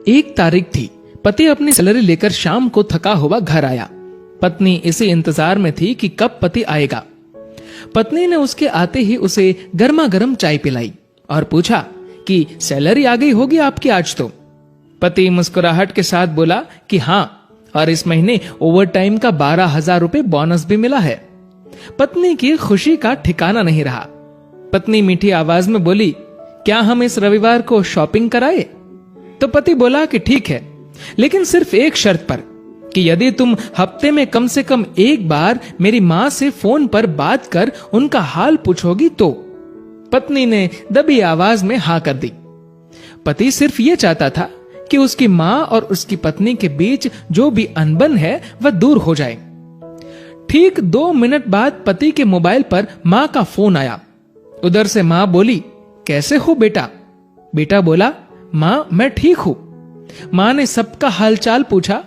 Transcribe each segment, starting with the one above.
1 तारीख थी। पति अपनी सैलरी लेकर शाम को थका हुआ घर आया। पत्नी इसी इंतजार में थी कि कब पति आएगा। पत्नी ने उसके आते ही उसे गर्मा गर्म चाय पिलाई और पूछा कि सैलरी आ गई होगी आपकी आज तो। पति मुस्कुराहट के साथ बोला कि हाँ, और इस महीने ओवर टाइम का 12,000 रुपए बोनस भी मिला है। पत्नी की खुशी का ठिकाना नहीं रहा। पत्नी मीठी आवाज में बोली, क्या हम इस रविवार को शॉपिंग कराए? तो पति बोला कि ठीक है, लेकिन सिर्फ एक शर्त पर, कि यदि तुम हफ्ते में कम से कम एक बार मेरी माँ से फोन पर बात कर उनका हाल पूछोगी तो। पत्नी ने दबी आवाज में हाँ कर दी। पति सिर्फ ये चाहता था कि उसकी माँ और उसकी पत्नी के बीच जो भी अनबन है वह दूर हो जाए। ठीक 2 मिनट बाद पति के मोबाइल पर माँ का फोन आया। उधर से माँ बोली, कैसे हो बेटा? बेटा बोला, माँ मैं ठीक हूं। माँ ने सबका हालचाल पूछा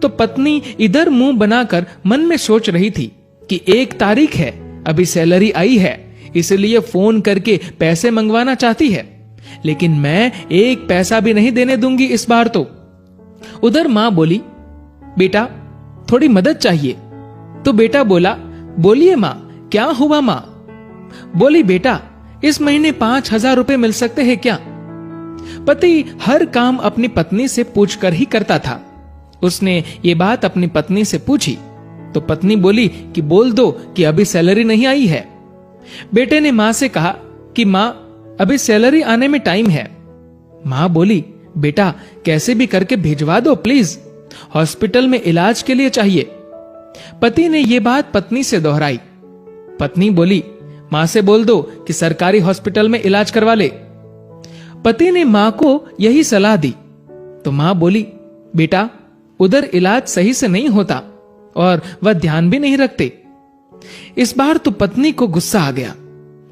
तो पत्नी इधर मुंह बनाकर मन में सोच रही थी कि 1 तारीख है, अभी सैलरी आई है, इसलिए फोन करके पैसे मंगवाना चाहती है, लेकिन मैं 1 पैसा भी नहीं देने दूंगी इस बार तो। उधर माँ बोली, बेटा थोड़ी मदद चाहिए। तो बेटा बोला, बोलिए माँ, क्या हुआ माँ? बोली, बेटा इस महीने 5,000 रुपए मिल सकते हैं क्या? पति हर काम अपनी पत्नी से पूछकर ही करता था। उसने ये बात अपनी पत्नी से पूछी तो पत्नी बोली कि बोल दो कि अभी सैलरी नहीं आई है। बेटे ने माँ से कहा कि माँ अभी सैलरी आने में टाइम है। माँ बोली, बेटा कैसे भी करके भिजवा दो प्लीज, हॉस्पिटल में इलाज के लिए चाहिए। पति ने ये बात पत्नी से दोहराई। पत्नी बोली, माँ से बोल दो कि सरकारी हॉस्पिटल में इलाज करवा ले। पति ने माँ को यही सलाह दी तो माँ बोली, बेटा उधर इलाज सही से नहीं होता और वह ध्यान भी नहीं रखते। इस बार तो पत्नी को गुस्सा आ गया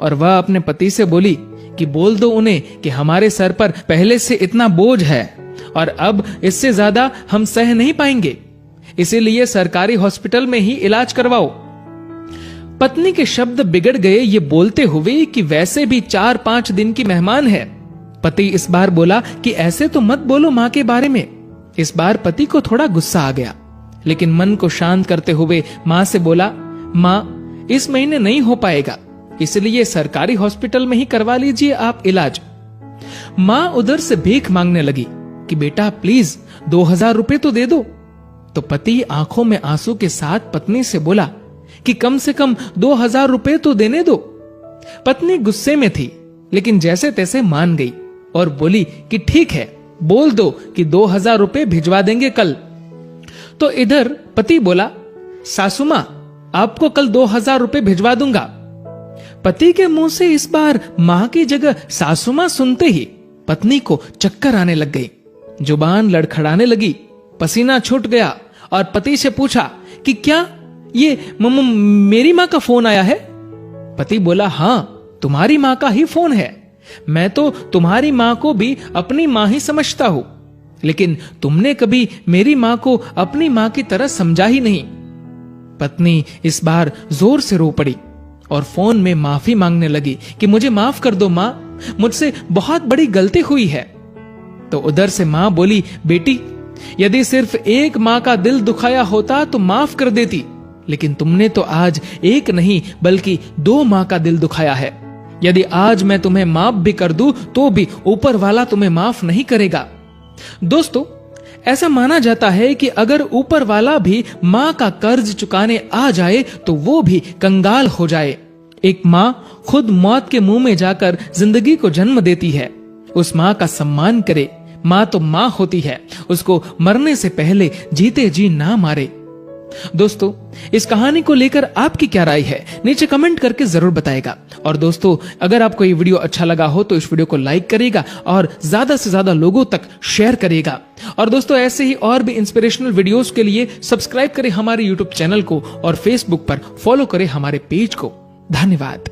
और वह अपने पति से बोली कि बोल दो उन्हें कि हमारे सर पर पहले से इतना बोझ है और अब इससे ज्यादा हम सह नहीं पाएंगे, इसीलिए सरकारी हॉस्पिटल में ही इलाज करवाओ। पत्नी के शब्द बिगड़ गए ये बोलते हुए कि वैसे भी 4-5 दिन की मेहमान है। पति इस बार बोला कि ऐसे तो मत बोलो माँ के बारे में। इस बार पति को थोड़ा गुस्सा आ गया, लेकिन मन को शांत करते हुए माँ से बोला, माँ इस महीने नहीं हो पाएगा, इसलिए सरकारी हॉस्पिटल में ही करवा लीजिए आप इलाज। माँ उधर से भीख मांगने लगी कि बेटा प्लीज 2,000 रुपए तो दे दो। तो पति आंखों में आंसू के साथ पत्नी से बोला कि कम से कम 2,000 रुपए तो देने दो। पत्नी गुस्से में थी, लेकिन जैसे तैसे मान गई और बोली कि ठीक है, बोल दो कि 2,000 रुपए भिजवा देंगे कल। तो इधर पति बोला, सासू मां आपको कल 2,000 रुपए भिजवा दूंगा। पति के मुंह से इस बार मां की जगह सासू मां सुनते ही पत्नी को चक्कर आने लग गई, जुबान लड़खड़ाने लगी, पसीना छूट गया और पति से पूछा कि क्या ये मेरी मां का फोन आया है? पति बोला, हाँ तुम्हारी मां का ही फोन है। मैं तो तुम्हारी मां को भी अपनी मां ही समझता हूं, लेकिन तुमने कभी मेरी मां को अपनी मां की तरह समझा ही नहीं। पत्नी इस बार जोर से रो पड़ी और फोन में माफी मांगने लगी कि मुझे माफ कर दो मां, मुझसे बहुत बड़ी गलती हुई है। तो उधर से मां बोली, बेटी यदि सिर्फ एक मां का दिल दुखाया होता तो माफ कर देती, लेकिन तुमने तो आज एक नहीं बल्कि 2 मां का दिल दुखाया है। यदि आज मैं तुम्हें माफ भी कर दूं तो भी ऊपर वाला तुम्हें माफ नहीं करेगा। दोस्तों, ऐसा माना जाता है कि अगर ऊपर वाला भी मां का कर्ज चुकाने आ जाए तो वो भी कंगाल हो जाए। एक मां खुद मौत के मुंह में जाकर जिंदगी को जन्म देती है। उस मां का सम्मान करे। मां तो मां होती है, उसको मरने से पहले जीते जी ना मारे। दोस्तों, इस कहानी को लेकर आपकी क्या राय है नीचे कमेंट करके जरूर बताएगा। और दोस्तों, अगर आपको ये वीडियो अच्छा लगा हो तो इस वीडियो को लाइक करेगा और ज्यादा से ज्यादा लोगों तक शेयर करेगा। और दोस्तों, ऐसे ही और भी इंस्पिरेशनल वीडियोस के लिए सब्सक्राइब करें हमारे यूट्यूब चैनल को और फेसबुक पर फॉलो करें हमारे पेज को। धन्यवाद।